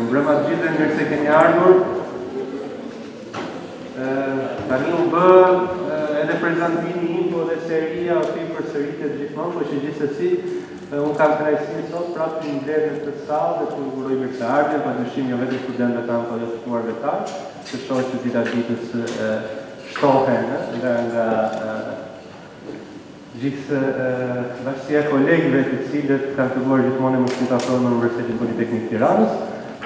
Mbrëma të gjithë mirë se keni ardhur. Tani u bë edhe prezantimi im, po edhe seria ose përsëritet gjithmonë, por që gjithsesi unë kam kënaqësinë sot prapë të mbledh në këtë sallë dhe të uroj mirëseardhje, padyshim jo vetëm studentëve tanë, por edhe të ftuarve tanë, të shoh që dita ditës shtohen nga gjithë bashkia kolegëve të cilët kanë filluar gjithmonë me studentët në Universitetin Politeknik Tiranës.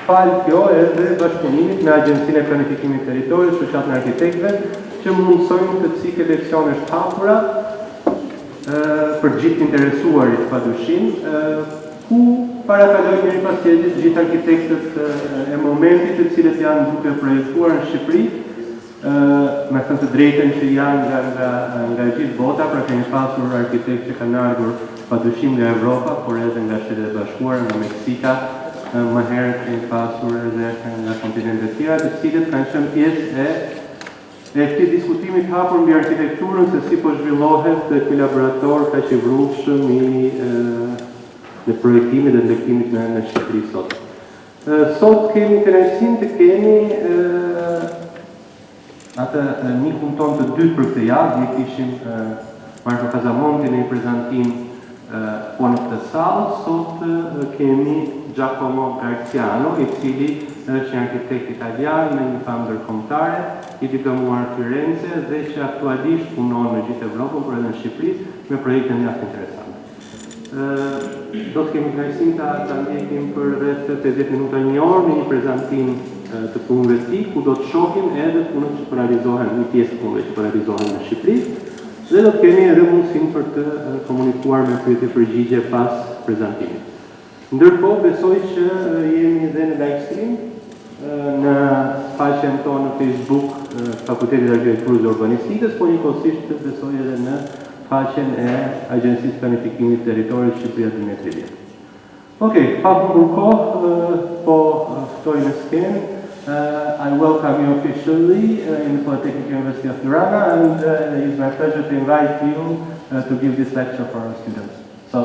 Falë kjo edhe bashkëpunimit me Agjencinë e Planifikimit Territorit, Shoqatën e Arkitektëve, që mundsojnë të cikël leksionesh të hapura për gjithë interesuarit padyshim, ku parakalojnë njëri pas tjetrit gjithë arkitektët e momentit të cilët janë duke projektuar në Shqipëri, me thënë të drejtën që janë nga gjithë bota, pra kemi pasur arkitektë që kanë ardhur padyshim nga Evropa, por edhe nga Shtetet e Bashkuara, nga Meksika, më herët kemi pasur edhe nga kontinentet tjera, të cilët kanë qenë pjesë e këtij diskutimi të hapur mbi arkitekturën, se si po zhvillohet ky laborator kaq i vrullshëm i projektimit dhe ndërtimit në Shqipëri sot. Sot kemi kënaqësinë të kemi atë mikun ton të dytë për këtë javë, ne kishim Marko Casamonti në një prezantim po në këtë sallë, sot kemi Giacomo Garziano, i cili është një arkitekt italian me një famë ndërkombëtare, i diplomuar në Firenze dhe që aktualisht punon në gjithë Evropën, por edhe në Shqipëri me projekte mjaft interesante. Do të kemi kënaqësinë ta ndjekim për rreth 80 minuta, një orë, në një prezantim të punëve të tij, ku do të shohim edhe punët që po realizohen, një pjesë të punëve që po realizohen në Shqipëri, dhe do të kemi edhe mundësinë për të komunikuar me pyetje përgjigje pas prezantimit. Ndërkohë, besoj që jemi dhe në live stream në faqen tonë në Facebook Fakultetit të Arkitekturës dhe Urbanistikës, por njëkohësisht besoj edhe në faqen e Agjencisë Planifikimit Territorit Shqipëria 2030. Okay, pa humbur kohë, po ftoj në skenë. I welcome you officially in the Polytechnic University of Tirana, and it is my pleasure to invite you to give this lecture for our students. So,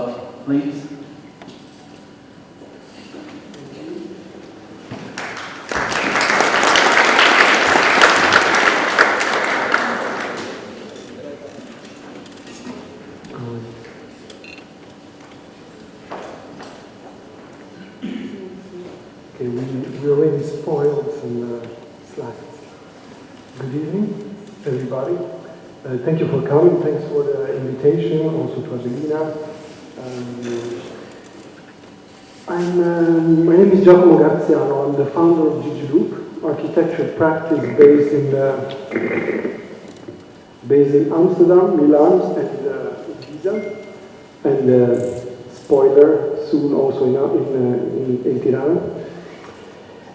please. We already spoiled some slides. Good evening, everybody. Thank you for coming. Thanks for the invitation, also to Adelina. My name is Giacomo Garziano. I'm the founder of Gigi Group, architecture practice based in Amsterdam, Milan, and Pisa. And spoiler, soon also in Tirana.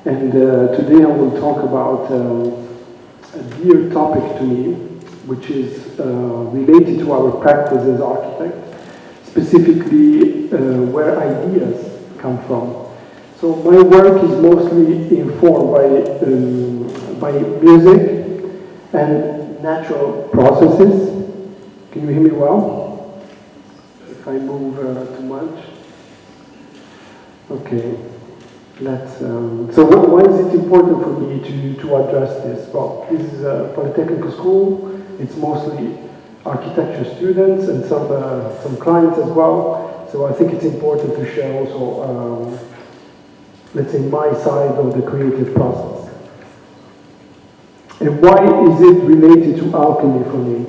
And today I will talk about a dear topic to me, which is related to our practice as architects, specifically where ideas come from. So my work is mostly informed by music and natural processes. Can you hear me well? If I move too much? Okay. So why is it important for me to address this? Well, this is a polytechnical school. It's mostly architecture students and some clients as well. So I think it's important to share also, let's say, my side of the creative process. And why is it related to alchemy for me?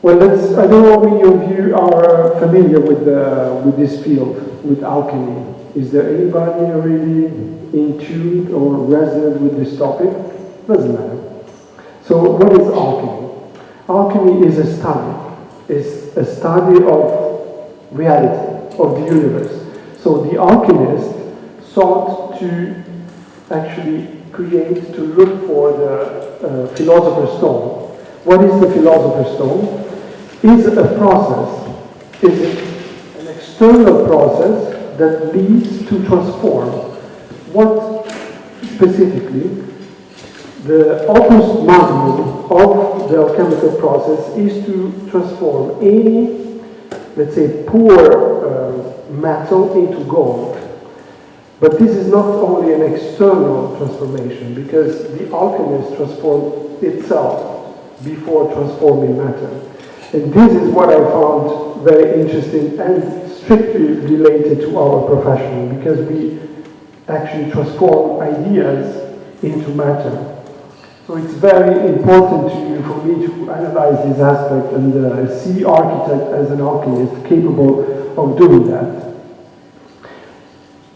Well, I don't know how many of you are familiar with this field, with alchemy. Is there anybody really in tune or resonant with this topic? Doesn't matter. So what is alchemy? Alchemy is a study. It's a study of reality, of the universe. So the alchemist sought to actually create, to look for the philosopher's stone. What is the philosopher's stone? Is a process, is an external process that leads to transform. What specifically? The opus magnum of the alchemical process is to transform any, let's say, poor metal into gold. But this is not only an external transformation, because the alchemist transformed itself before transforming matter. And this is what I found very interesting and strictly related to our profession, because we actually transform ideas into matter. So it's very important for me to analyze this aspect and see architect as an alchemist capable of doing that.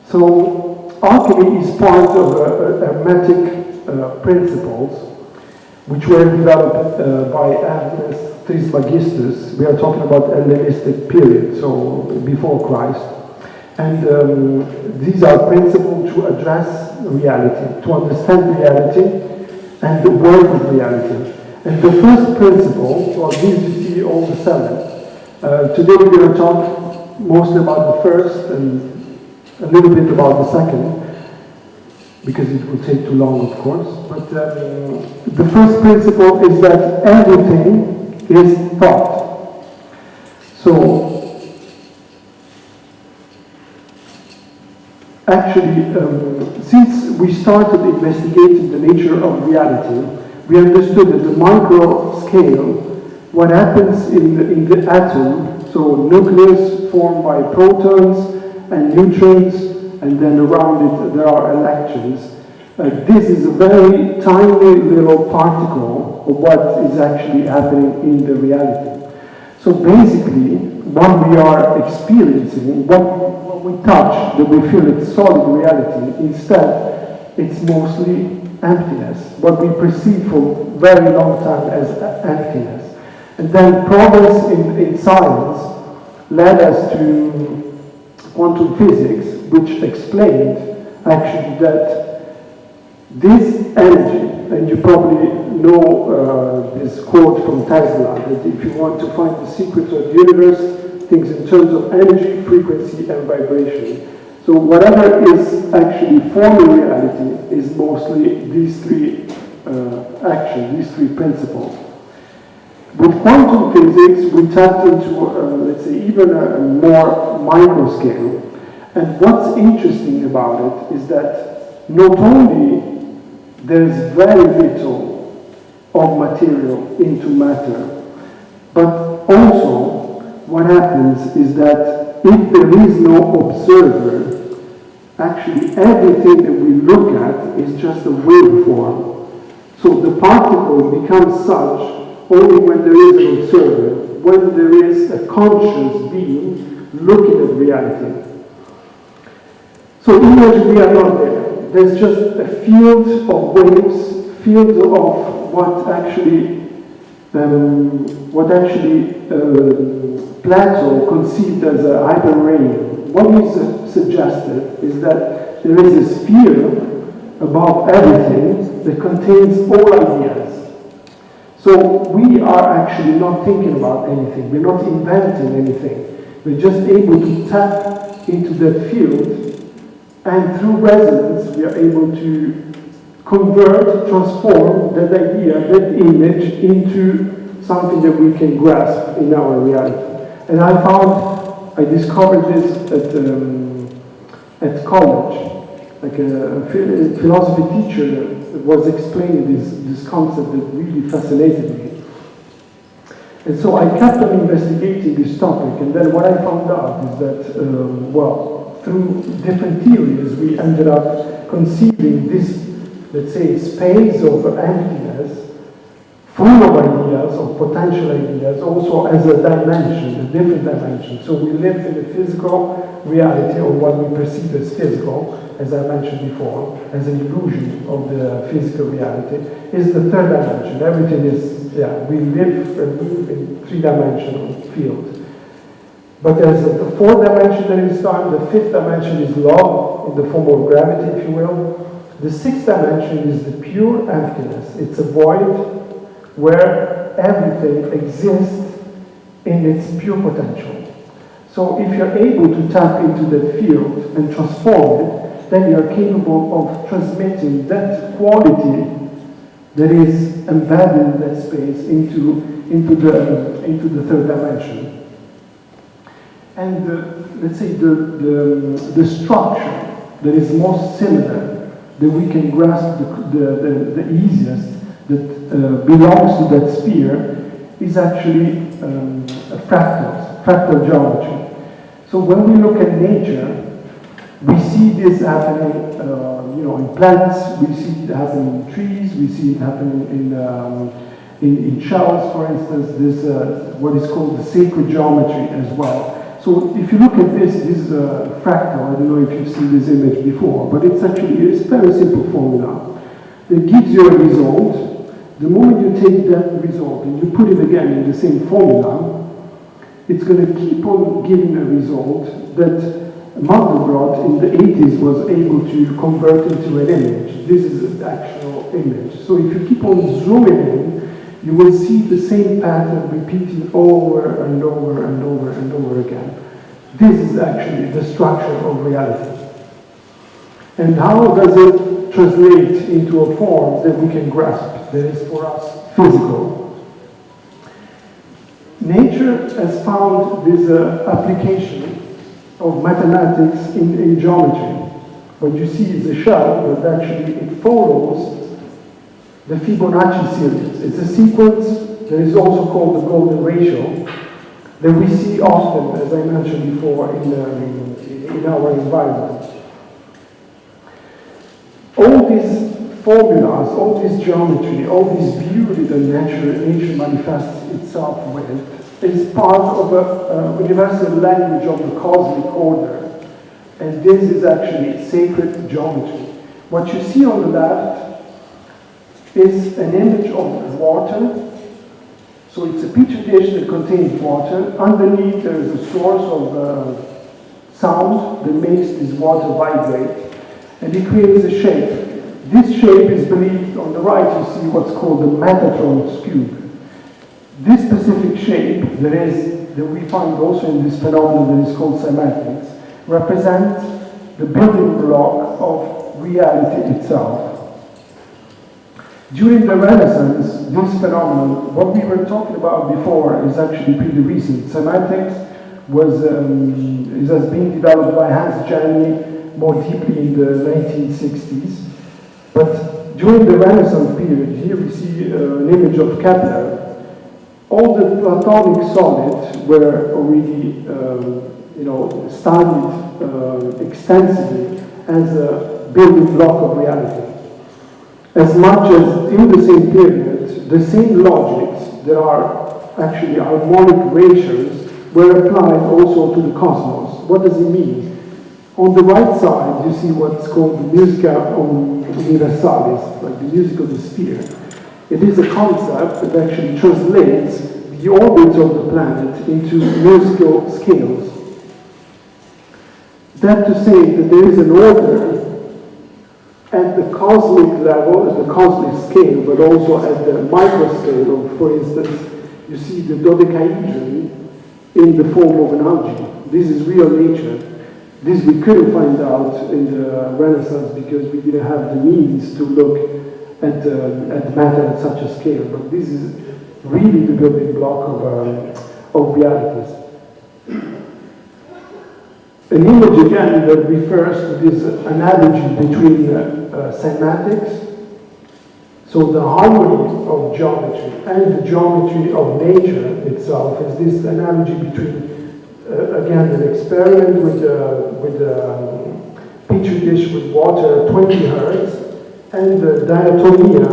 So alchemy is part of hermetic principles which were developed by Hermes Trismegistus. We are talking about Hellenistic period, so before Christ. And these are principles to address reality, to understand reality and the world of reality. And the first principle, well, these you see all the seven. Today we're going to talk mostly about the first and a little bit about the second, because it will take too long, of course. But the first principle is that everything is thought. So, actually, since we started investigating the nature of reality, we understood at the micro scale what happens in the atom. So, nucleus formed by protons and neutrons, and then around it there are electrons. This is a very tiny little particle of what is actually happening in the reality. So basically, what we are experiencing, what we touch, that we feel it's solid reality, instead it's mostly emptiness, what we perceive for a very long time as emptiness. And then progress in science led us to quantum physics, which explained actually that this energy, and you probably know this quote from Tesla, that if you want to find the secret of the universe, things in terms of energy, frequency, and vibration. So whatever is actually forming reality is mostly these three these three principles. With quantum physics, we tapped into, let's say, even a more micro scale. And what's interesting about it is that not only there's very little of material into matter, but also what happens is that if there is no observer, actually everything that we look at is just a waveform. So the particle becomes such only when there is an observer, when there is a conscious being looking at reality. So imagine we are not there. There's just a field of waves, field of what actually Plato conceived as a hyperrealm. What he suggested is that there is a sphere above everything that contains all ideas. So we are actually not thinking about anything. We're not inventing anything. We're just able to tap into that field, and through resonance we are able to convert, transform that idea, that image into something that we can grasp in our reality. And I discovered this at college. Like a philosophy teacher was explaining this concept that really fascinated me. And so I kept on investigating this topic, and then what I found out is that, through different theories, we ended up conceiving this, let's say, space of emptiness, full of ideas, of potential ideas, also as a dimension, a different dimension. So we live in a physical reality, or what we perceive as physical, as I mentioned before, as an illusion of the physical reality, is the third dimension. Everything is, we live and move in three-dimensional field. But there's the fourth dimension that is time, the fifth dimension is love, in the form of gravity, if you will. The sixth dimension is the pure emptiness. It's a void where everything exists in its pure potential. So if you're able to tap into that field and transform it, then you're capable of transmitting that quality that is embedded in that space into the third dimension. And let's say the structure that is most similar, that we can grasp the easiest, that belongs to that sphere, is actually fractal geometry. So when we look at nature, we see this happening, in plants. We see it happening in trees. We see it happening in shells, for instance. There's what is called the sacred geometry as well. So if you look at this is a fractal. I don't know if you've seen this image before, but it's actually a very simple formula that gives you a result. The moment you take that result and you put it again in the same formula, it's going to keep on giving a result that Mandelbrot in the 80s was able to convert into an image. This is the actual image. So if you keep on zooming in, you will see the same pattern repeating over and over and over and over again. This is actually the structure of reality. And how does it translate into a form that we can grasp, that is for us physical? Nature has found this application of mathematics in geometry. What you see is a shell, but actually it follows the Fibonacci series. It's a sequence that is also called the golden ratio that we see often, as I mentioned before, in our environment. All these formulas, all this geometry, all this beauty that nature manifests itself with is part of a universal language of the cosmic order. And this is actually sacred geometry. What you see on the left is an image of water. So it's a petri dish that contains water. Underneath there is a source of sound that makes this water vibrate. And it creates a shape. This shape is believed, on the right you see what's called the Metatron's cube. This specific shape that we find also in this phenomenon that is called cymatics represents the building block of reality itself. During the Renaissance, this phenomenon, what we were talking about before, is actually pretty recent. Cymatics has been developed by Hans Janny more deeply in the 1960s. But during the Renaissance period, here we see an image of Kepler. All the Platonic solids were already, studied extensively as a building block of reality. As much as in the same period, the same logics that are actually harmonic ratios were applied also to the cosmos. What does it mean? On the right side, you see what's called the musica universalis, like the music of the sphere. It is a concept that actually translates the orbits of the planet into musical scales. That to say that there is an order at the cosmic level, at the cosmic scale, but also at the micro scale. For instance, you see the dodecahedron in the form of an algae. This is real nature. This we couldn't find out in the Renaissance because we didn't have the means to look at matter at such a scale. But this is really the building block of realities. An image again that refers to this analogy between cymatics, so the harmony of geometry and the geometry of nature itself is this analogy between again an experiment with petri dish with water at 20 hertz and the diatomia.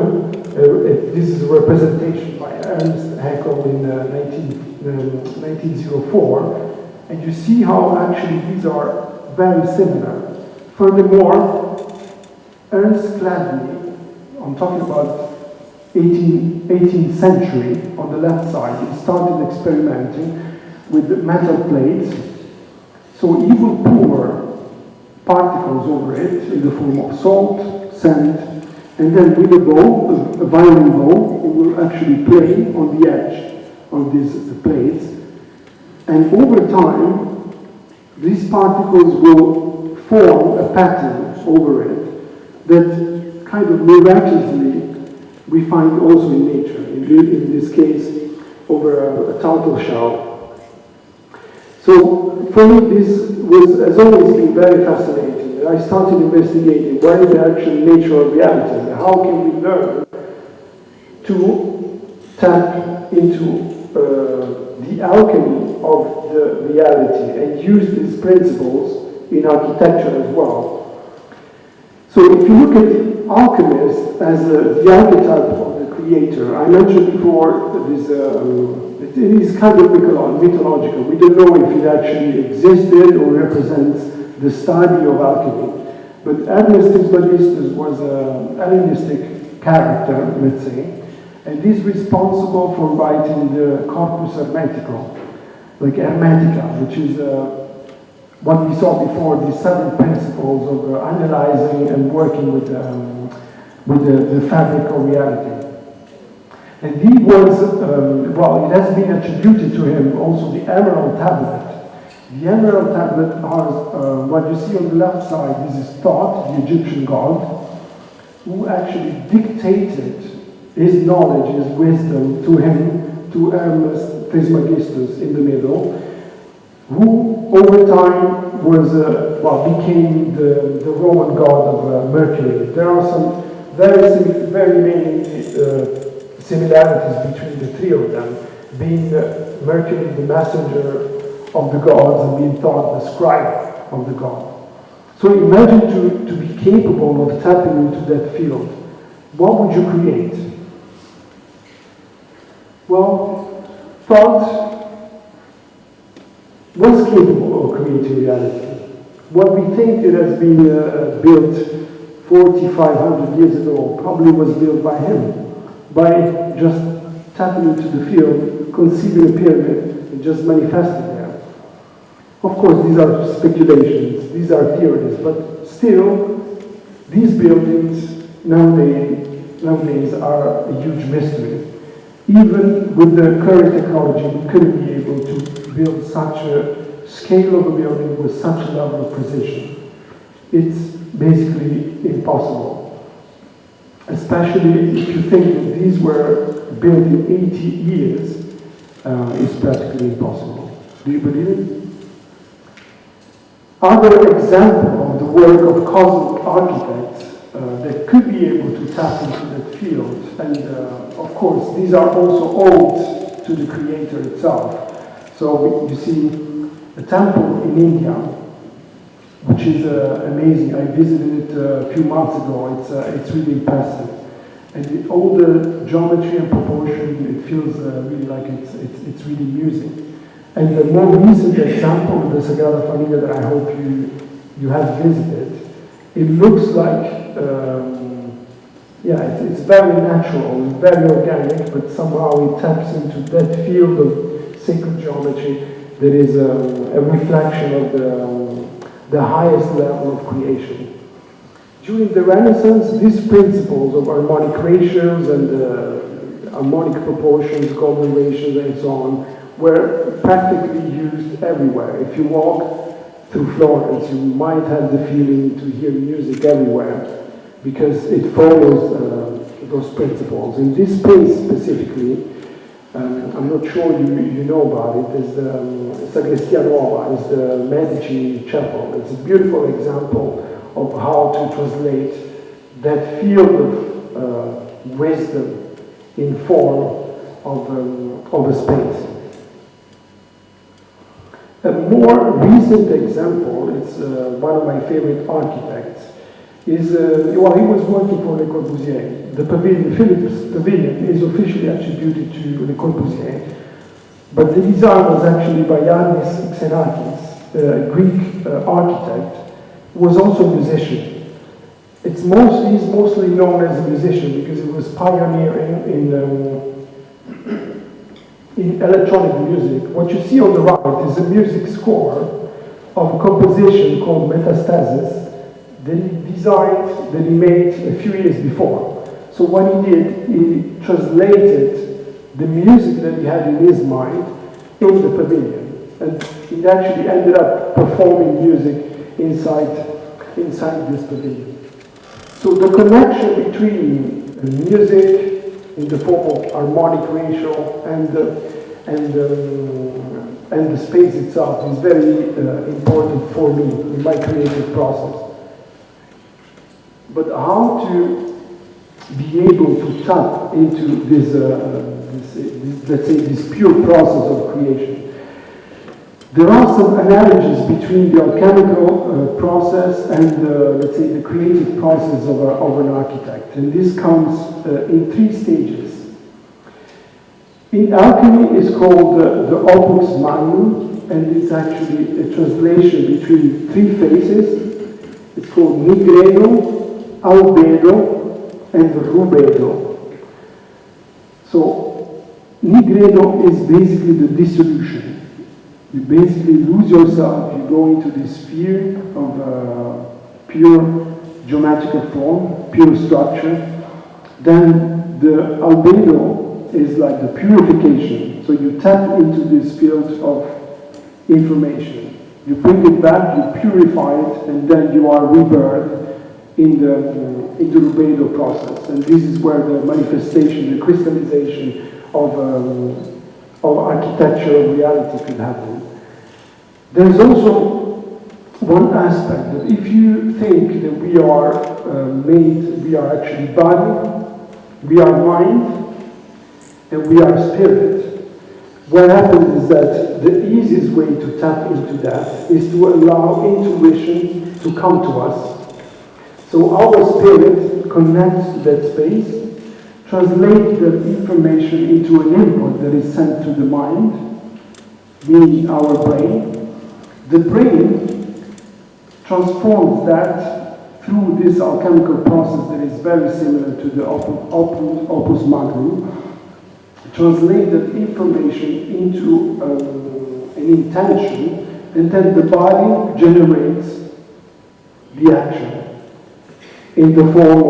This is a representation by Ernst Haeckel in 1904. And you see how actually these are very similar. Furthermore, Ernst Chladni, I'm talking about 18th century, on the left side, he started experimenting with metal plates. So he will pour particles over it in the form of salt, sand, and then with a bow, a violin bow, it will actually play on the edge of these plates. And over time, these particles will form a pattern over it that kind of miraculously we find also in nature, in this case over a turtle shell. So for me, has always been very fascinating. And I started investigating what is the actual nature of reality, and how can we learn to tap into the alchemy of the reality and use these principles in architecture as well. So if you look at the alchemist as the archetype of the creator, I mentioned before this, it is kind of mythological. We don't know if it actually existed or represents the study of alchemy. But Hermes Trismegistus was an Hellenistic character, let's say, and he's responsible for writing the Corpus Hermetico, like Hermetica, which is what we saw before, the 7 principles of analyzing and working with the fabric of reality. And he was, well, it has been attributed to him also the Emerald Tablet. The Emerald Tablet are, what you see on the left side, this is Thoth, the Egyptian god, who actually dictated his knowledge, his wisdom to him, to Hermes Trismegistus in the middle, who over time was, became the Roman god of Mercury. There are some very many similarities between the three of them, being Mercury the messenger of the gods and being Thoth the scribe of the god. So imagine to be capable of tapping into that field. What would you create? Well, Thoth was capable of creating reality. What we think it has been built 4,500 years ago probably was built by him, by just tapping into the field, conceiving a pyramid, and just manifesting there. Of course, these are speculations, these are theories, but still, these buildings nowadays are a huge mystery. Even with the current technology, we couldn't be able to build such a scale of a building with such a level of precision. It's basically impossible. Especially if you think that these were built in 80 years, it's practically impossible. Do you believe it? Other example of the work of cosmic architects that could be able to tap into that field, and of course these are also odes to the creator itself. So you see a temple in India, which is amazing. I visited it a few months ago. It's really impressive, and all the geometry and proportion, it feels really like it's really music. And the more recent example of the Sagrada Familia that I hope you have visited, it looks like it's very natural, it's very organic, but somehow it taps into that field of sacred geometry that is a reflection of the highest level of creation. During the Renaissance, these principles of harmonic ratios and harmonic proportions, golden ratios, and so on, were practically used everywhere. If you walk through Florence, you might have the feeling to hear music everywhere because it follows those principles. In this place specifically, I'm not sure you know about it, is the Sagrestia Nuova, is the Medici Chapel. It's a beautiful example of how to translate that field of wisdom in form of a space. A more recent example is one of my favorite architects. He was working for Le Corbusier. The pavilion, Philips Pavilion, is officially attributed to Le Corbusier, but the design was actually by Yannis Xenakis, a Greek architect, who was also a musician. He's mostly known as a musician because he was pioneering in electronic music. What you see on the right is a music score of a composition called Metastasis that he made a few years before. So what he did, he translated the music that he had in his mind in the pavilion, and he actually ended up performing music inside this pavilion. So the connection between music in the form of harmonic ratio and and the space itself is very important for me in my creative process. But how to be able to tap into this, let's say, this pure process of creation? There are some analogies between the alchemical process and, let's say, the creative process of an architect. And this comes in 3 stages. In alchemy, it's called the opus magnum, and it's actually a translation between 3 phases. It's called nigredo, albedo, and rubedo. So, nigredo is basically the dissolution. You basically lose yourself, you go into this sphere of pure geometrical form, pure structure. Then the albedo is like the purification. So you tap into this field of information. You bring it back, you purify it, and then you are rebirthed in the rubedo process. And this is where the manifestation, the crystallization of architectural reality could happen. There's also one aspect that if you think that we are we are actually body, we are mind, and we are spirit, what happens is that the easiest way to tap into that is to allow intuition to come to us. So our spirit connects to that space, translates the information into an input that is sent to the mind, meaning our brain. The brain transforms that through this alchemical process that is very similar to the opus magnum, translate that information into an intention, and then the body generates the action in the form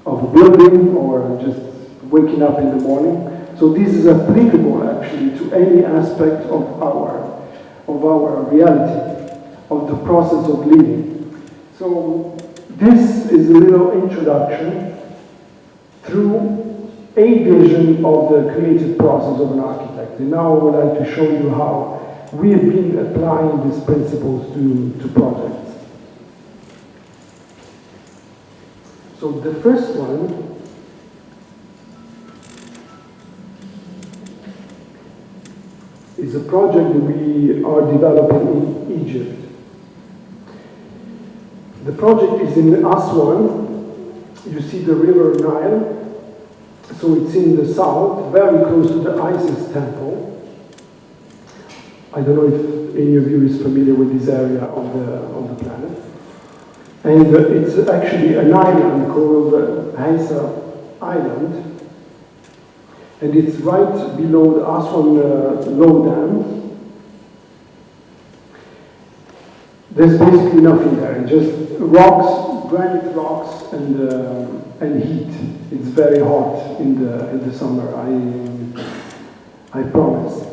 of a building or just waking up in the morning. So this is applicable actually to any aspect of our reality, of the process of living. So this is a little introduction through a vision of the creative process of an architect. And now I would like to show you how we have been applying these principles to projects. So the first one is a project that we are developing in Egypt. The project is in Aswan. You see the river Nile. So it's in the south, very close to the Isis temple. I don't know if any of you is familiar with this area of the planet. And it's actually an island called Haisa Island. And it's right below the Aswan Low Dam. There's basically nothing there, just rocks, granite rocks, and heat. It's very hot in the summer, I promise.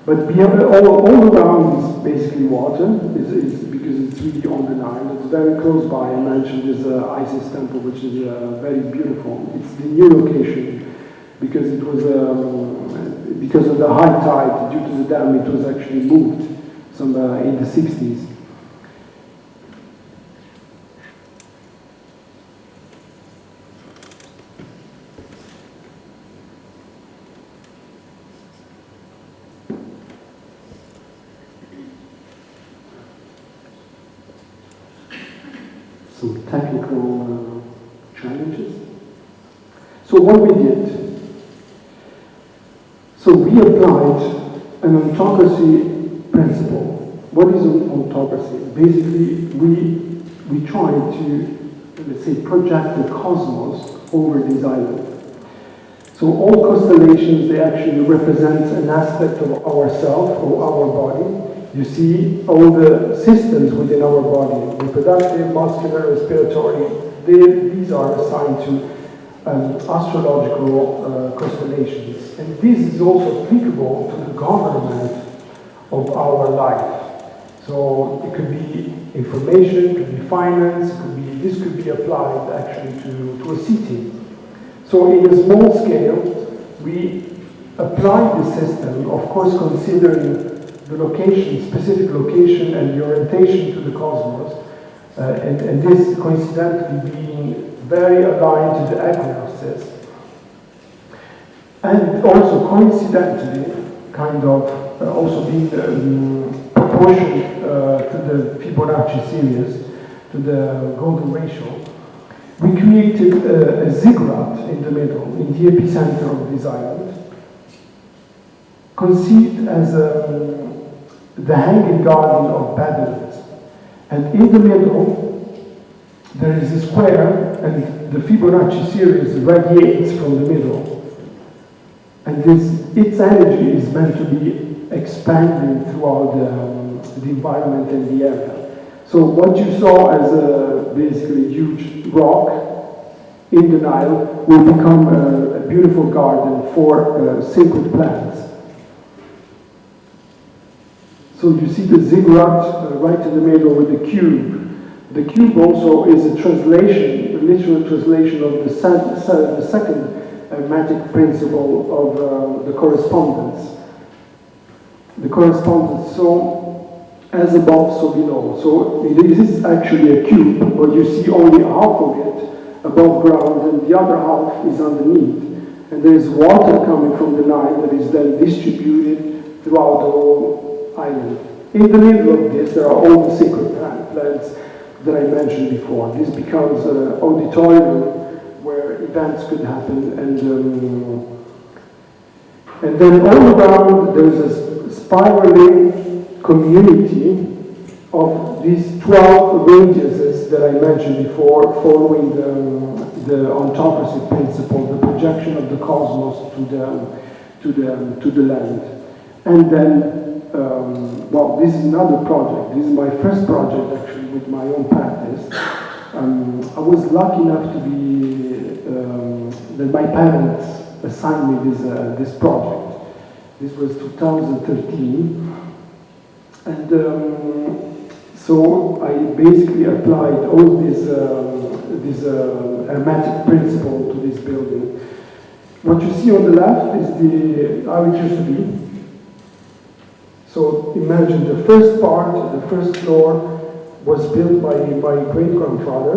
But beyond, all around is basically water, because it's really on the Nile. It's very close by. I mentioned this Isis temple, which is very beautiful. It's the new location because it was because of the high tide due to the dam. It was actually moved in the 60s. Some technical challenges. So what we did, so we applied an ontocracy principle. What is ontocracy? Basically, we tried to, let's say, project the cosmos over this island. So all constellations, they actually represent an aspect of ourself or our body. You see all the systems within our body, reproductive, muscular, respiratory, these are assigned to astrological constellations. And this is also applicable to the government of our life. So it could be information, it could be finance, this could be applied actually to a city. So in a small scale, we apply the system, of course considering the location, specific location and the orientation to the cosmos, and this coincidentally being very aligned to the equinoxes, and also coincidentally kind of also being proportioned to the Fibonacci series, to the golden ratio. We created a ziggurat in the middle, in the epicenter of this island, conceived as the hanging garden of Babylon. And in the middle, there is a square, and the Fibonacci series radiates from the middle. And its energy is meant to be expanding throughout the environment and the area. So what you saw as basically a huge rock in the Nile will become a beautiful garden for sacred plants. So you see the ziggurat right in the middle with the cube. The cube also is a translation, a literal translation of the second hermetic principle of the correspondence. The correspondence, so as above, so below. So it is actually a cube, but you see only half of it above ground and the other half is underneath. And there is water coming from the Nile that is then distributed throughout the whole island. In the middle of this, there are all the sacred plants that I mentioned before. This becomes an auditorium where events could happen, and then all around there's a spiraling community of these 12 radiuses that I mentioned before, following the ontocracy principle, the projection of the cosmos to the land. And then, well, this is another project. This is my first project actually with my own practice. I was lucky enough to be that my parents assigned me this project. This was 2013, and so I basically applied all this hermetic principle to this building. What you see on the left is how it used to be. So imagine the first part, the first floor, was built by my great-grandfather.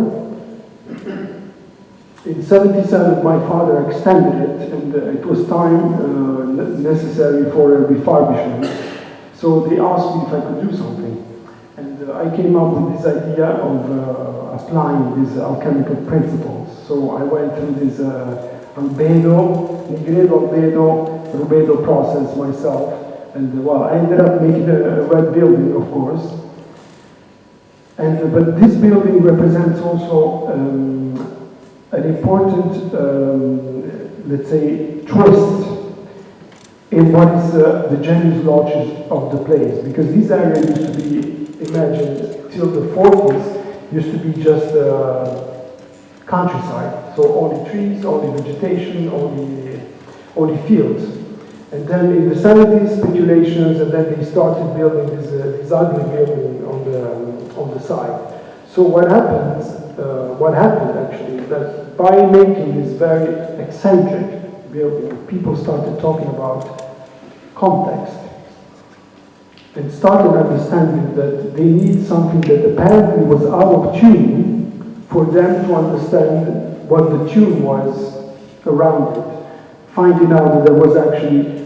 In 1977, my father extended it, and it was time necessary for a refurbishment. So they asked me if I could do something. And I came up with this idea of applying these alchemical principles. So I went through this albedo, nigredo, albedo, rubedo process myself. And well, I ended up making a red building, of course. And but this building represents also an important, let's say, twist in what is the genius logic of the place. Because this area used to be, imagined, till the 40s, used to be just countryside. So only trees, only vegetation, only fields. And then in the 70s, speculations, and then they started building this ugly building on the side. So what happened actually, that by making this very eccentric building, people started talking about context and started understanding that they need something that apparently was out of tune for them to understand what the tune was around it. Finding out that there was actually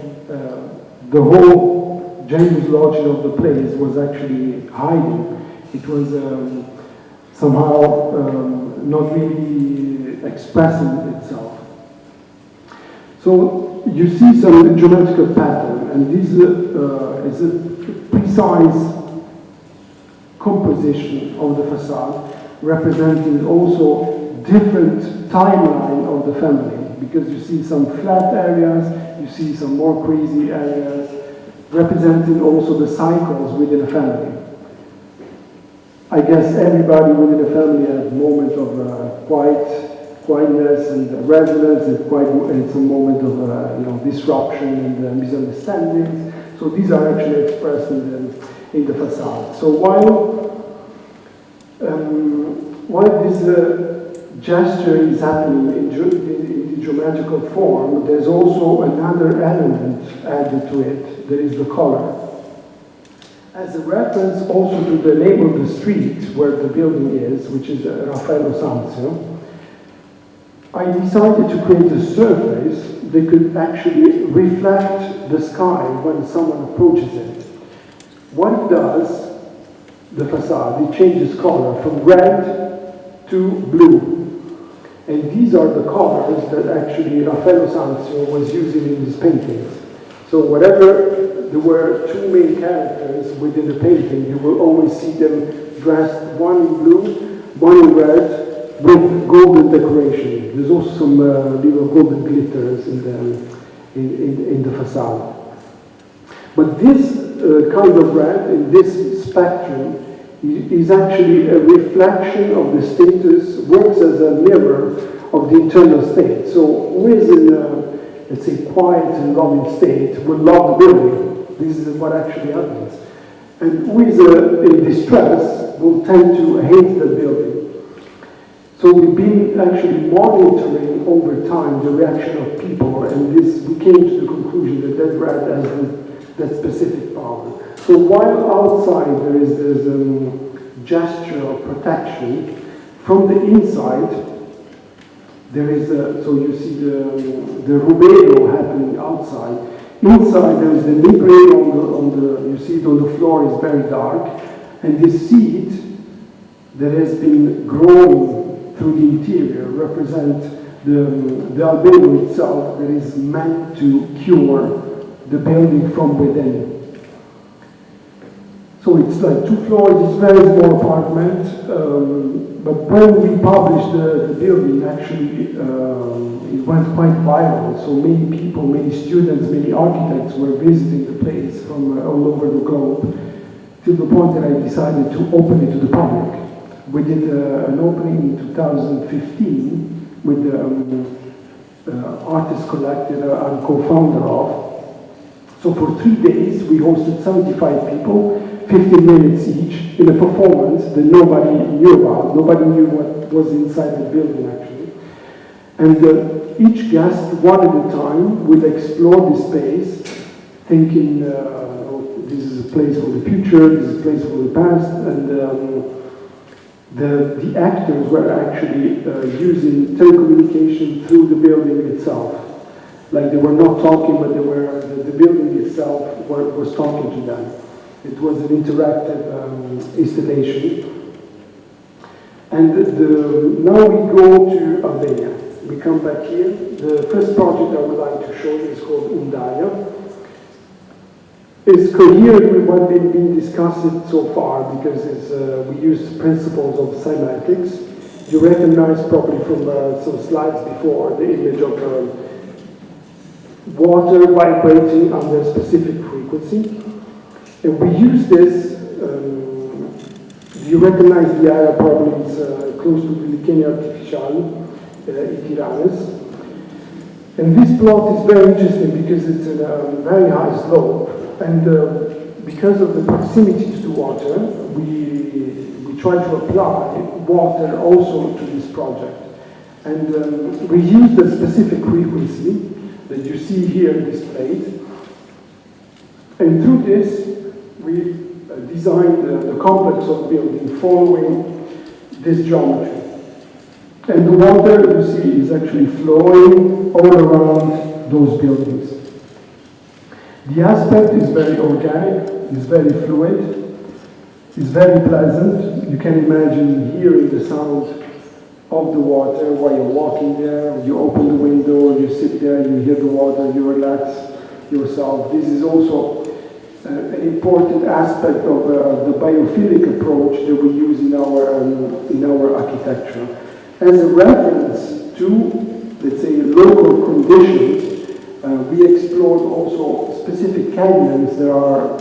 the whole genius logic of the place was actually hiding. It was somehow not really expressing itself. So you see some geometrical pattern, and this is a precise composition of the facade, representing also different timeline of the family, because you see some flat areas, you see some more crazy areas, representing also the cycles within a family. I guess everybody within a family has moments of quietness and resonance, and some moment of disruption and misunderstandings. So these are actually expressed in the facade. So while this gesture is happening in the geometrical form, there's also another element added to it, that is the color. As a reference also to the name of the street where the building is, which is Raffaello Sanzio, I decided to create a surface that could actually reflect the sky when someone approaches it. What it does, the facade, it changes color from red to blue. And these are the colors that actually Raffaello Sanzio was using in his paintings. So whatever there were two main characters within the painting, you will always see them dressed one in blue, one in red, with golden decoration. There's also some little golden glitters in the facade. But this kind of red in this spectrum is actually a reflection of the status, works as a mirror of the internal state. So who is in a, let's say, quiet and loving state will love the building. This is what actually happens. And who is in distress will tend to hate the building. So we've been actually monitoring over time the reaction of people, and we came to the conclusion that red has that specific power. So while outside there is this gesture of protection, from the inside there is so you see the rubedo happening outside. Inside there is the libre on the you see it on the floor is very dark, and this seed that has been growing through the interior represent the albedo itself that is meant to cure the building from within. So it's like 2 floors, it's a very small apartment, but when we published the building, actually it went quite viral. So many people, many students, many architects were visiting the place from all over the globe, to the point that I decided to open it to the public. We did an opening in 2015 with the artist collective I'm co-founder of. So for 3 days we hosted 75 people, 15 minutes each, in a performance that nobody knew about. Nobody knew what was inside the building actually. And each guest, one at a time, will explore the space, thinking this is a place for the future, this is a place for the past, and the actors were actually using telecommunication through the building itself. Like they were not talking, but the building itself was talking to them. It was an interactive installation. And now we go to Albania. We come back here. The first project I would like to show you is called Undaya. It's coherent with what we've been discussing so far because we use principles of semantics. You recognize probably from some slides before the image of water vibrating under a specific frequency. And we use this, you recognize the area probably is close to the Leksion Artificial, Itiranes. And this plot is very interesting because it's in a very high slope. And because of the proximity to the water, we try to apply water also to this project. And we use the specific frequency that you see here displayed. And through this, we designed the complex of building following this geometry. And the water, you see, is actually flowing all around those buildings. The aspect is very organic, is very fluid, is very pleasant. You can imagine hearing the sound of the water while you're walking there. You open the window, you sit there, you hear the water, you relax yourself. This is also an important aspect of the biophilic approach that we use in our architecture. As a reference to, let's say, local conditions, we explored also specific canyons that are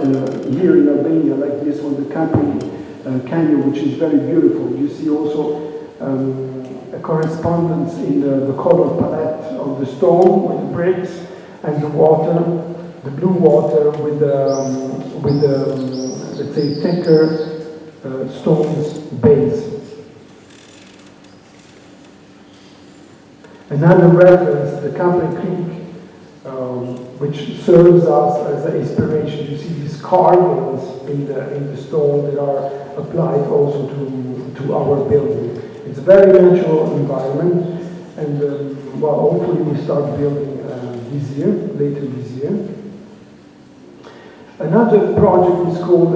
here in Albania, like this one, the Capri Canyon, which is very beautiful. You see also a correspondence in the color palette of the stone with the bricks and the water, the blue water with the let's say, thicker stones base. Another reference, the Camper Creek, which serves us as an inspiration. You see these carvings in the stone that are applied also to our building. It's a very natural environment, and well, hopefully we start building this year, later this year. Another project is called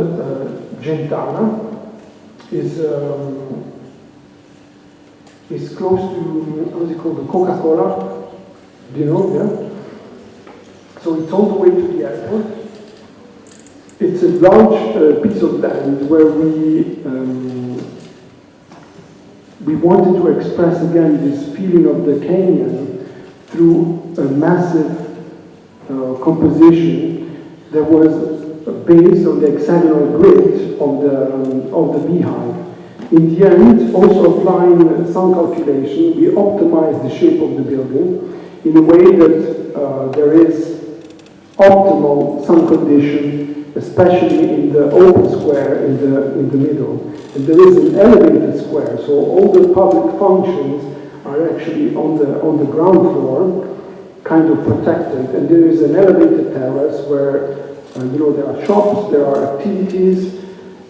Gentana. It's close to, how's it called, the Coca-Cola. Do you know? Yeah. So it's all the way to the airport. It's a large piece of land where we wanted to express again this feeling of the canyon through a massive composition that was based on the hexagonal grid of the beehive. In the end, also applying some calculation, we optimized the shape of the building in a way that there is optimal sun condition, especially in the open square in the middle. And there is an elevated square, so all the public functions are actually on the ground floor, kind of protected. And there is an elevated terrace where there are shops, there are activities,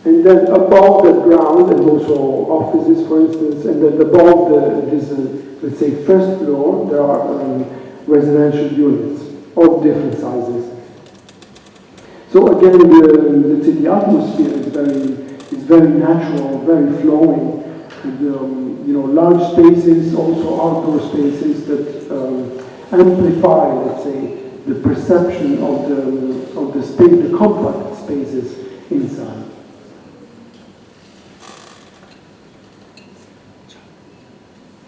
and then above the ground, and also offices, for instance, and then above this, let's say, first floor, there are residential units of different sizes. So again, let's say the atmosphere is very natural, very flowing, and large spaces, also outdoor spaces that amplify, let's say, the perception of the space, the compact spaces inside.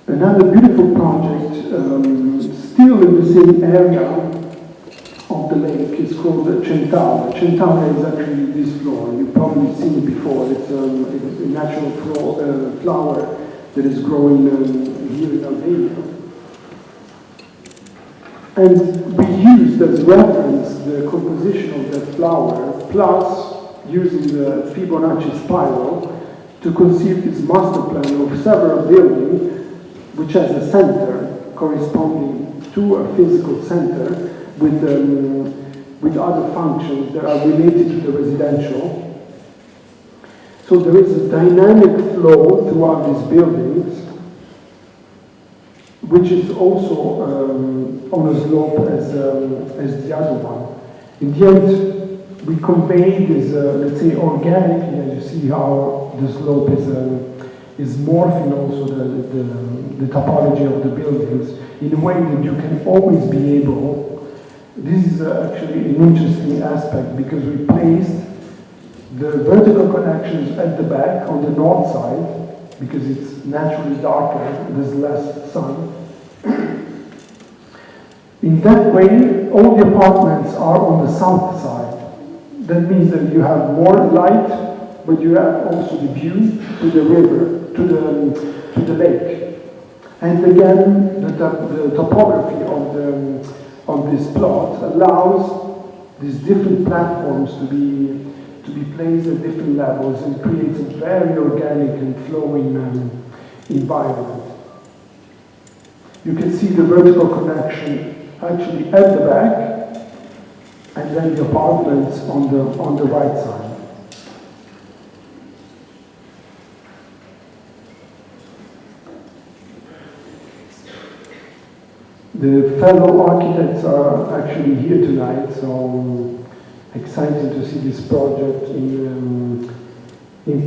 Another beautiful project, still in the same area of the lake, is called Centana. Centana is actually this flower. You've probably seen it before. It's a natural flower that is growing here in Albania. And we used as reference the composition of that flower, plus using the Fibonacci spiral to conceive this master plan of several buildings, which has a center corresponding to a physical center with other functions that are related to the residential. So there is a dynamic flow throughout these buildings, which is also on a slope as the other one. In the end, we convey this, let's say, organically, and you see how the slope is morphing also the topology of the buildings in a way that you can always be able. This is actually an interesting aspect because we placed the vertical connections at the back on the north side because it's naturally darker, there's less sun. In that way, all the apartments are on the south side. That means that you have more light, but you have also the view to the river, to the lake. And again, the topography of this plot allows these different platforms to be placed at different levels and creates a very organic and flowing environment. You can see the vertical connection actually at the back, and then the apartments on the right side. The fellow architects are actually here tonight, so excited to see this project in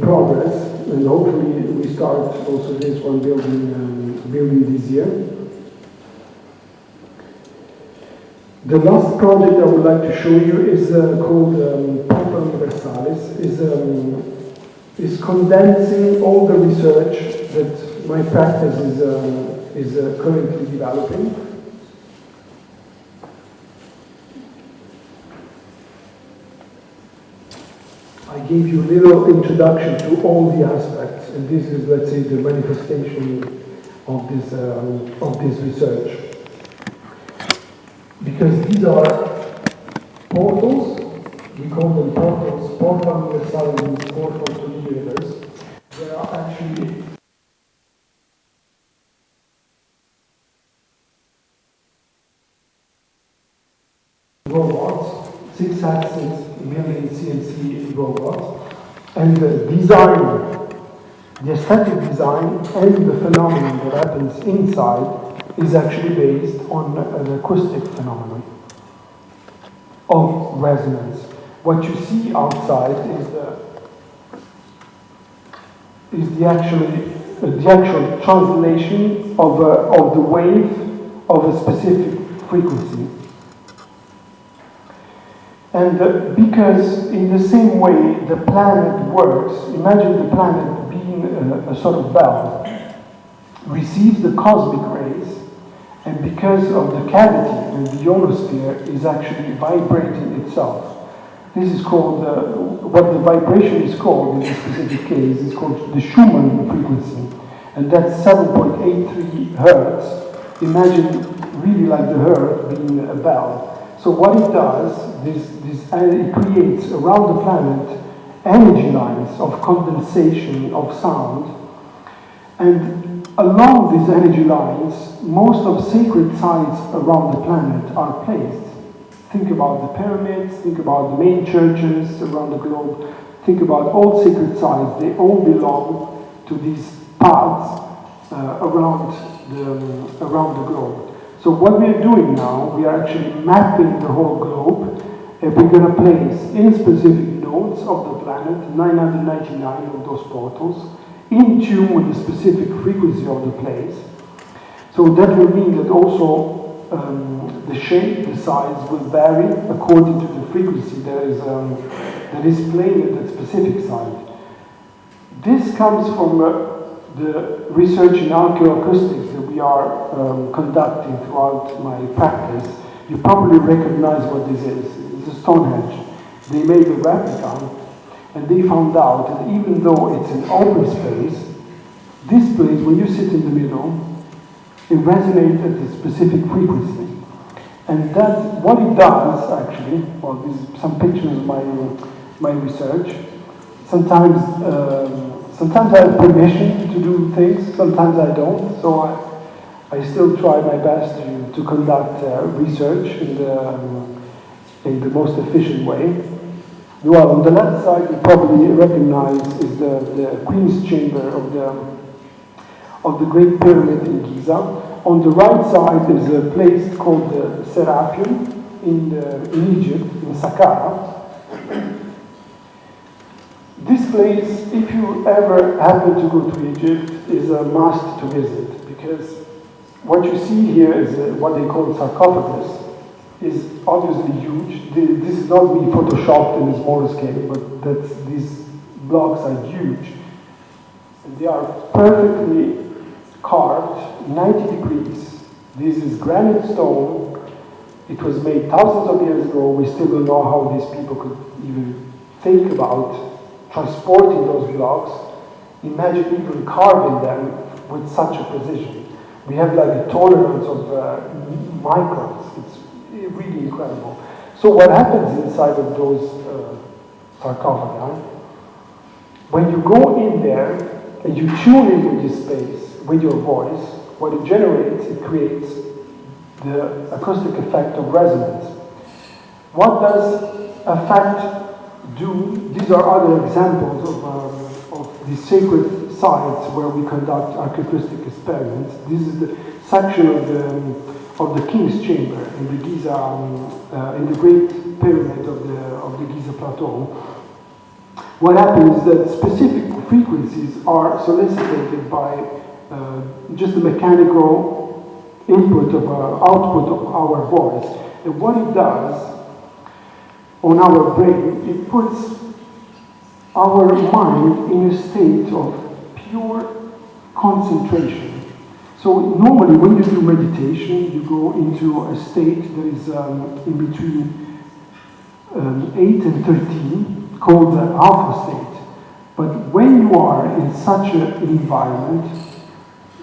progress, and hopefully we start also this one building this year. The last project I would like to show you is called Porta Universalis. Is condensing all the research that my practice is currently developing. I gave you a little introduction to all the aspects, and this is, let's say, the manifestation of this research. Because these are portals, we call them portals, Porta Universalis means portal to the universe. They are actually 3-axis milling CNC robot, and the design, the aesthetic design and the phenomenon that happens inside is actually based on an acoustic phenomenon of resonance. What you see outside is the actual translation of the wave of a specific frequency. And because in the same way the planet works, imagine the planet being a sort of bell, receives the cosmic rays, and because of the cavity and the ionosphere is actually vibrating itself. This is called, what the vibration is called in this specific case is called the Schumann frequency, and that's 7.83 hertz. Imagine really like the Earth being a bell. So what it does, it creates around the planet energy lines of condensation of sound, and along these energy lines, most of sacred sites around the planet are placed. Think about the pyramids, think about the main churches around the globe, think about all sacred sites. They all belong to these paths around the globe. So what we are doing now, we are actually mapping the whole globe, and we're going to place in specific nodes of the planet, 999 of those portals, in tune with the specific frequency of the place. So that will mean that also the shape, the size will vary according to the frequency that is playing at that specific site. This comes from the research in archaeoacoustics that we are conducting throughout my practice. You probably recognize what this is. It's a Stonehenge. They made a replica, and they found out that even though it's an open space, this place, when you sit in the middle, it resonates at a specific frequency. And that, what it does actually, well, these some pictures of my research. Sometimes I have permission to do things, sometimes I don't. So I still try my best to conduct research in the most efficient way. Well, on the left side, you probably recognize is the Queen's Chamber of the Great Pyramid in Giza. On the right side is a place called the Serapeum in Egypt, in Saqqara. This place, if you ever happen to go to Egypt, is a must to visit, because what you see here is what they call sarcophagus. Is obviously huge. This is not me photoshopped in a smaller scale, but these blocks are huge. And they are perfectly carved, 90 degrees. This is granite stone. It was made thousands of years ago. We still don't know how these people could even think about transporting those blocks. Imagine even carving them with such a precision. We have like a tolerance of microns. It's really incredible. So what happens inside of those sarcophagi, when you go in there and you tune in with this space, with your voice, what it generates, it creates the acoustic effect of resonance. What does effect do? These are other examples of the sacred sites where we conduct acoustic experiments. This is the section of the King's Chamber in the Giza, in the Great Pyramid of the Giza Plateau. What happens is that specific frequencies are solicited by just the mechanical input of output of our voice. And what it does on our brain, it puts our mind in a state of pure concentration. So normally when you do meditation, you go into a state that is in between 8 and 13, called the alpha state. But when you are in such an environment,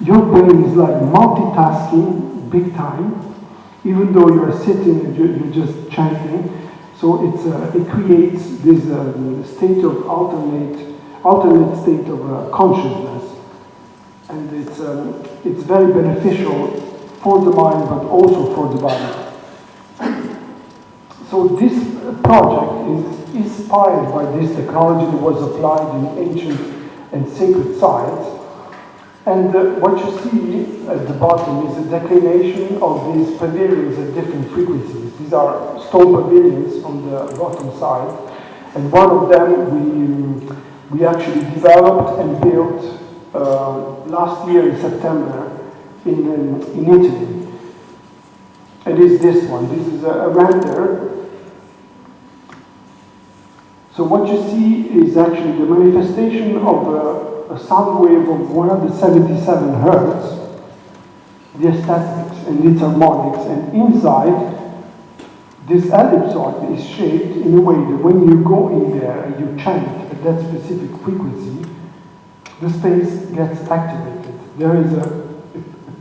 your brain is like multitasking big time, even though you are sitting and you're just chanting. So it creates this state of alternate state of consciousness. And it's very beneficial for the mind, but also for the body. So this project is inspired by this technology that was applied in ancient and sacred sites. And what you see at the bottom is a declination of these pavilions at different frequencies. These are stone pavilions on the bottom side. And one of them we actually developed and built last year in September in Italy. It is this one. This is a render. So what you see is actually the manifestation of a sound wave of 177 hertz, the aesthetics and its harmonics, and inside this ellipsoid is shaped in a way that when you go in there and you chant at that specific frequency, the space gets activated. There is a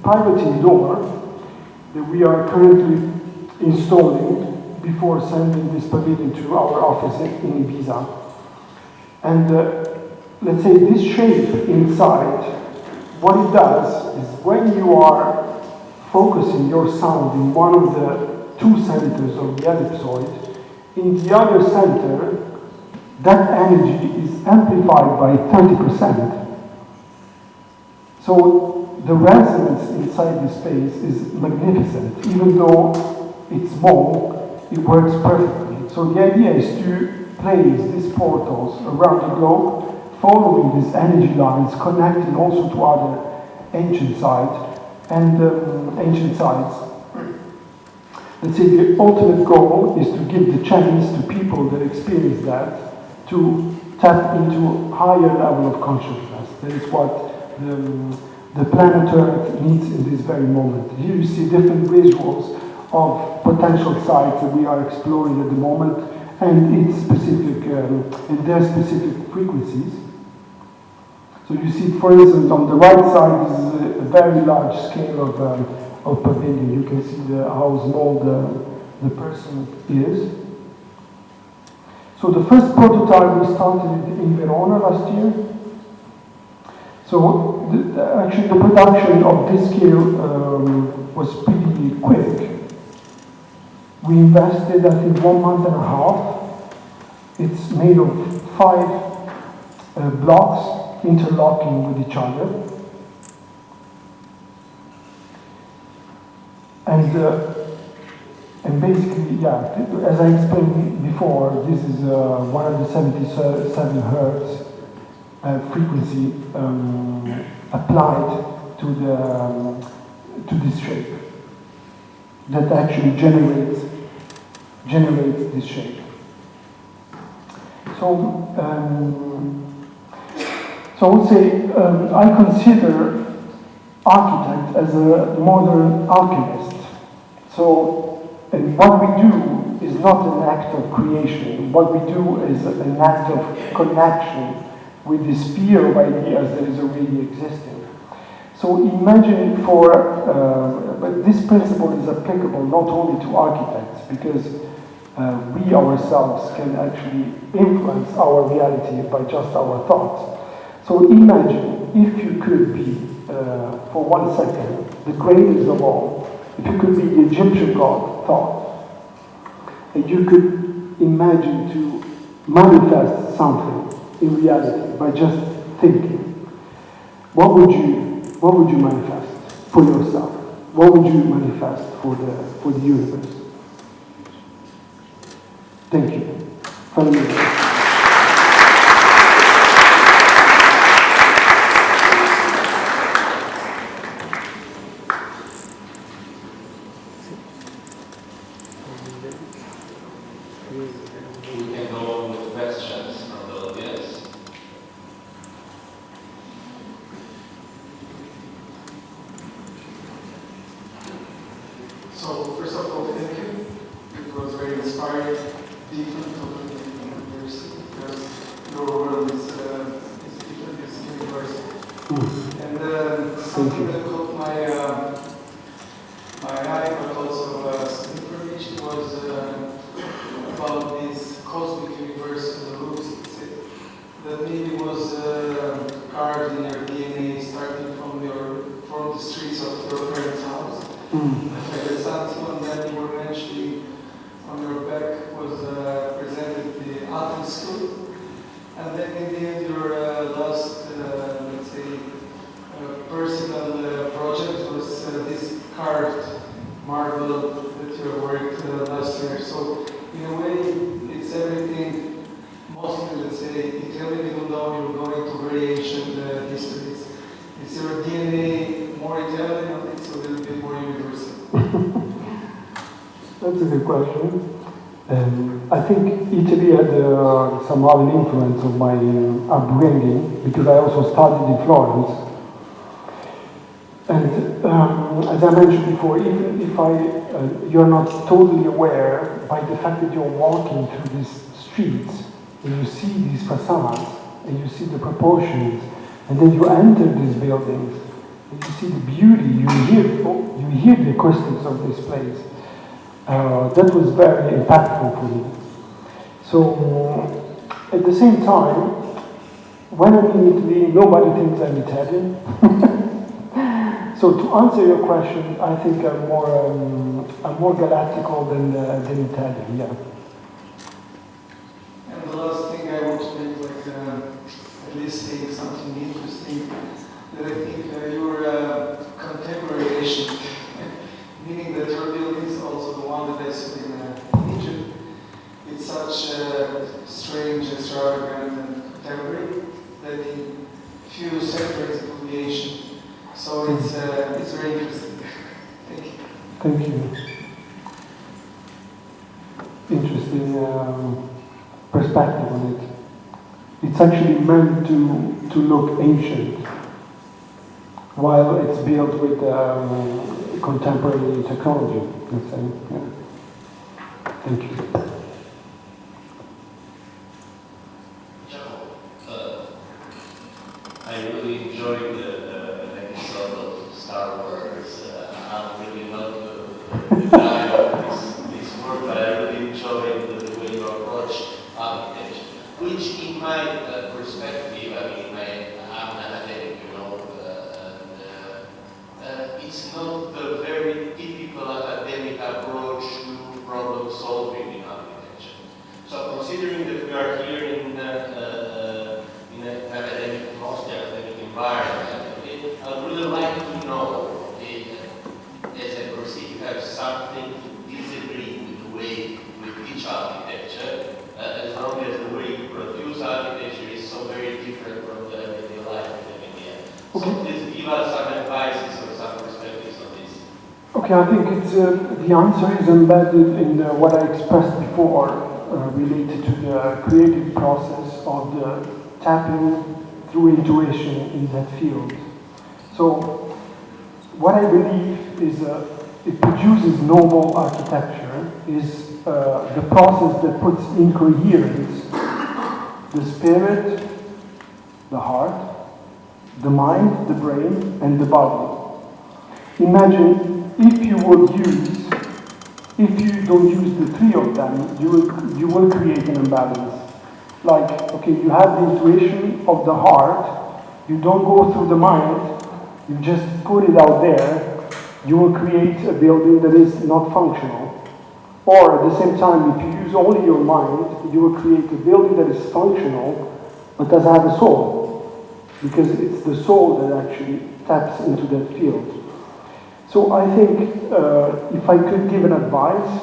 pivoting door that we are currently installing before sending this pavilion to our office in Ibiza. And let's say this shape inside, what it does is when you are focusing your sound in one of the two centers of the ellipsoid, in the other center, that energy is amplified by 30%. So the resonance inside this space is magnificent. Even though it's small, it works perfectly. So the idea is to place these portals around the globe, following these energy lines, connecting also to other ancient sites and ancient sites. Let's say the ultimate goal is to give the chance to people that experience that to tap into a higher level of consciousness. That is what the planet Earth needs in this very moment. Here you see different visuals of potential sites that we are exploring at the moment and its specific and their specific frequencies. So you see, for instance, on the right side is a very large scale of pavilion. You can see how small the person is. So the first prototype we started in Verona last year. So actually the production of this scale was pretty quick. We invested, I think, 1 month and a half. It's made of 5 blocks interlocking with each other. And basically, yeah, as I explained before, this is 177 hertz frequency applied to this shape that actually generates this shape. So I would say I consider architect as a modern alchemist. So, and what we do is not an act of creation. What we do is an act of connection with the sphere of ideas that is already existing. So imagine but this principle is applicable not only to architects, because we ourselves can actually influence our reality by just our thoughts. So imagine if you could be, for 1 second, the greatest of all, if you could be the Egyptian god thought, and you could imagine to manifest something in reality by just thinking, what would you manifest for yourself? What would you manifest for the universe? Thank you. Follow me. We can go with questions from the audience. So, first of all, thank you. It was very inspiring, different, totally different university, because your world is different, it's universal. And something that caught my eye, but also some information was about this cosmic universe and the roots that maybe was carved in your DNA, starting from the streets of your parents' house. Like the Santo, and then you were mentioning on your back then in the end, your last, let's say, personal project was this carved marble that you worked last year. So in a way, it's everything mostly, let's say, Italian, even though you're going to very ancient histories. Is your DNA more Italian or it's a little bit more universal? That's a good question. I think Italy had somehow an influence of my upbringing, because I also studied in Florence. And as I mentioned before, even if you're not totally aware, by the fact that you're walking through these streets, and you see these facades, and you see the proportions, and then you enter these buildings, and you see the beauty, you hear the acoustics of this place. That was very impactful for me. So, at the same time, when I'm in Italy, nobody thinks I'm Italian. So, to answer your question, I think I'm more galactical than Italian. Yeah. And the last thing I want to make, like at least say something interesting, that I think your contemporary Asian, meaning that your building is also the one that I saw in Egypt. It's such a strange, extravagant, and contemporary that in few sectors it will be Asian. So it's very interesting. Thank you. Thank you. Interesting perspective on it. It's actually meant to look ancient, while it's built with contemporary technology, let's say. Yeah. Thank you. I really enjoyed the episode of Star Wars. I'm really not the guy of this work, but I really enjoyed the way you approach architecture, which in my perspective, I mean, I'm an academic, you know, it's not the very typical academic approach to problem solving in architecture. So considering that we are here in an academic, mostly academic environment, I'd really like to know, as a perceive, have something to disagree with the way we teach architecture, as long as the way you produce architecture is so very different from the everyday life of India. So please give us some advices or some perspectives on this. Okay, I think it's the answer is embedded in what I expressed before, related to the creative process of the tapping through intuition in that field. So, what I believe is it produces noble architecture is the process that puts in coherence the spirit, the heart, the mind, the brain, and the body. Imagine if you don't use the three of them, you will create an imbalance. Like, okay, you have the intuition of the heart, you don't go through the mind, you just put it out there, you will create a building that is not functional. Or at the same time, if you use only your mind, you will create a building that is functional, but doesn't have a soul. Because it's the soul that actually taps into that field. So I think if I could give an advice,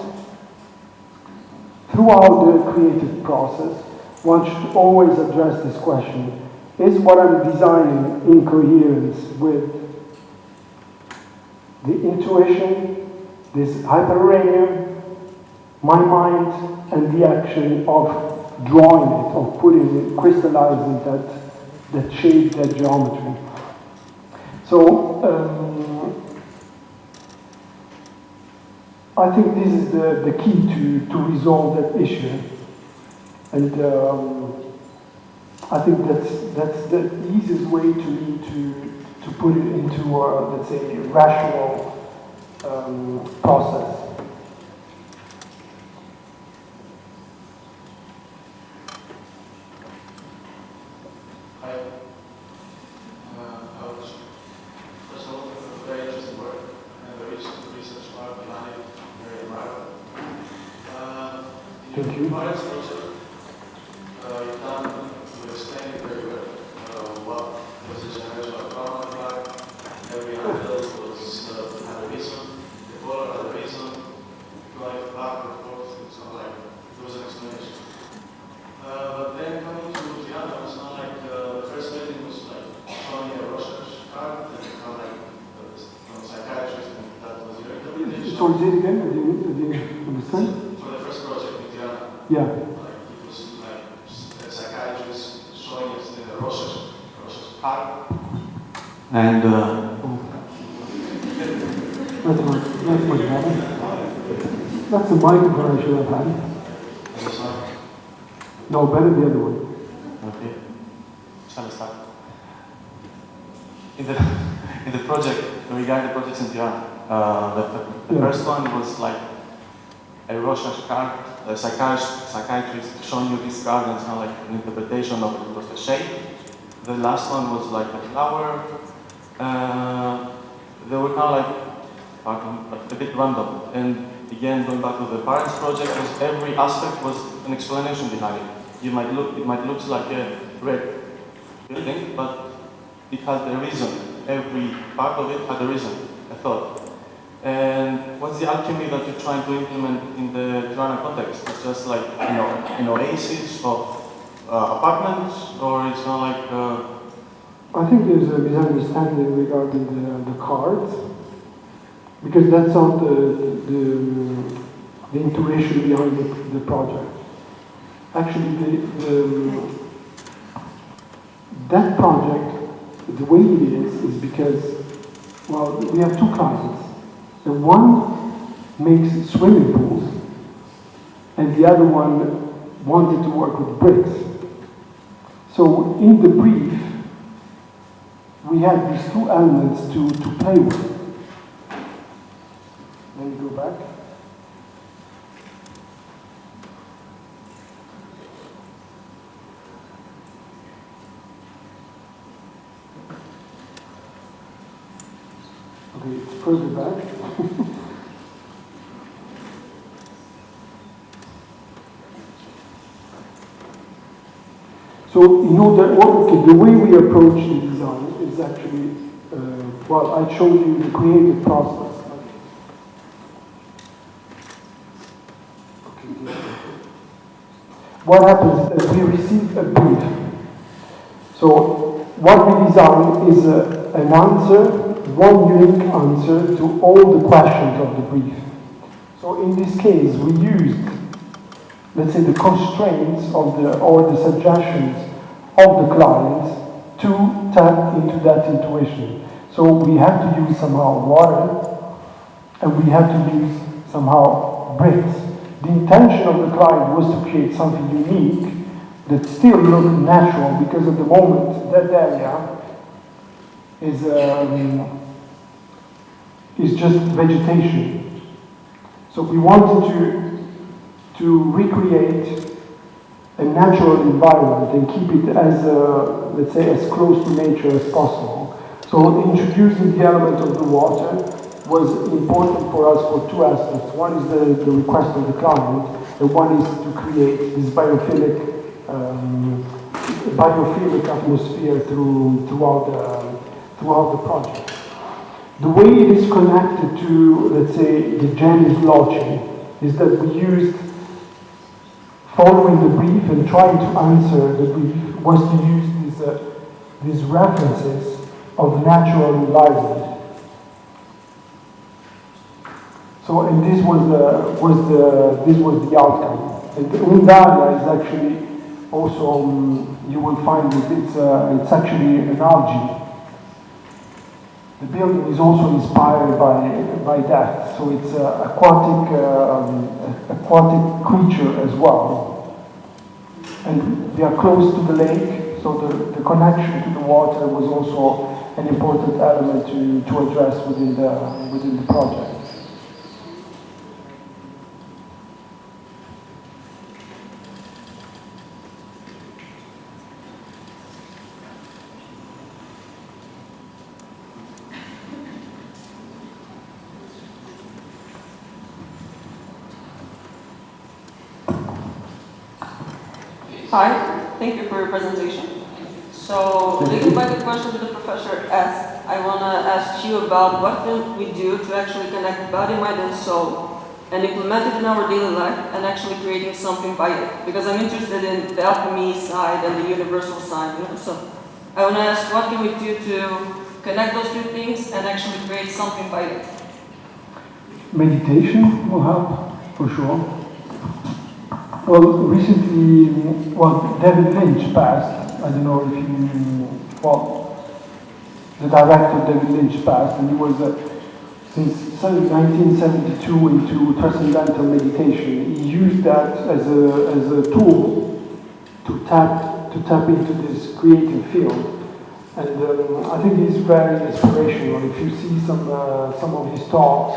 throughout the creative process, one should always address this question: is what I'm designing in coherence with the intuition, this hyperuranium, my mind, and the action of drawing it, of putting it, crystallizing that shape, that geometry. So I think this is the key to resolve that issue. And I think that's the easiest way to me to put it into, let's say, a rational process. Hi. First of all, very interesting work, and the research part behind it, very admirable. Thank you. You've done to explain every angle was had a reason, the color had a reason, like back and forth, it's not like there was an explanation. But then coming to Gianna, it's not like the first meeting was like showing a Rorschach card, and it's not like from a psychiatrist, and that was your interpretation. Sorry, say it again, I didn't understand. For the first project with Gianna, Yeah. like it was like a psychiatrist showing us the Rorschach card. And That's my bad. That's a microphone I should have had. this one. No, better the other one. Okay. Shall I start? In the project, regarding the projects in Tirana, the first one was like a Rorschach card, a psychiatrist showing you this card, and it's kind of like an interpretation of it was the shape. The last one was like a flower. They were kind of like a bit random. And again, going back to the parents project, was every aspect was an explanation behind it. It might look like a red building, but it had a reason. Every part of it had a reason, a thought. And what's the alchemy that you're trying to implement in the Tirana context? It's just like, you know, an oasis of apartments, or it's not like... I think there's a misunderstanding regarding the cards, because that's not the intuition behind the project. Actually, that project, the way it is because, well, we have two clients. The one makes swimming pools, and the other one wanted to work with bricks. So in the brief, we had these two elements to play with. Let me go back. Okay, it's further back. So, in order, okay, the way we approach the design is actually, well, I showed you the creative process. Okay. What happens is we receive a brief. So, what we design is an answer, one unique answer to all the questions of the brief. So, in this case, we used, let's say, the constraints of or the suggestions of the client to tap into that intuition. So we had to use somehow water, and we had to use somehow bricks. The intention of the client was to create something unique that still looked natural, because at the moment that area is just vegetation. So we wanted to recreate a natural environment and keep it as, let's say, as close to nature as possible. So introducing the element of the water was important for us for two aspects. One is the request of the client, and one is to create this biophilic atmosphere throughout the project. The way it is connected to, let's say, the Janis Loci is that we used, following the brief and trying to answer the brief, was to use these references of natural environment. So, and this was the outcome. And Undana is actually also, you will find that it's actually an algae. The building is also inspired by that, so it's an aquatic creature as well. And we are close to the lake, so the connection to the water was also an important element to address within the project. Hi, thank you for your presentation. So, linking back the question that the professor asked, I want to ask you about what can we do to actually connect body, mind, and soul and implement it in our daily life and actually creating something by it. Because I'm interested in the alchemy side and the universal side, you know. So, I want to ask what can we do to connect those two things and actually create something by it. Meditation will help, for sure. Well, recently, David Lynch passed. I don't know if you, the director David Lynch passed, and he was, since 1972 into transcendental meditation. He used that as a tool to tap into this creative field. And I think he's very inspirational. If you see some of his talks,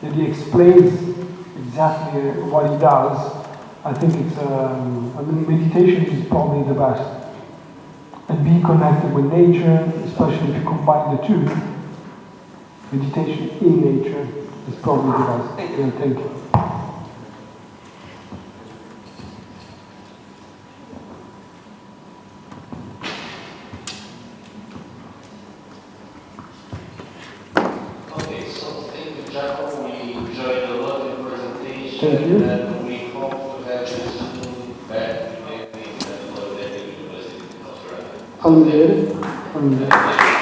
that he explains exactly what he does, I think it's, meditation is probably the best. And being connected with nature, especially if you combine the two, meditation in nature is probably the best. Yeah, thank you. Okay, so thank you, Giacomo. We enjoyed a lot of your presentation. Thank you. And we hope to have you soon back maybe at the University of Australia. Thank you.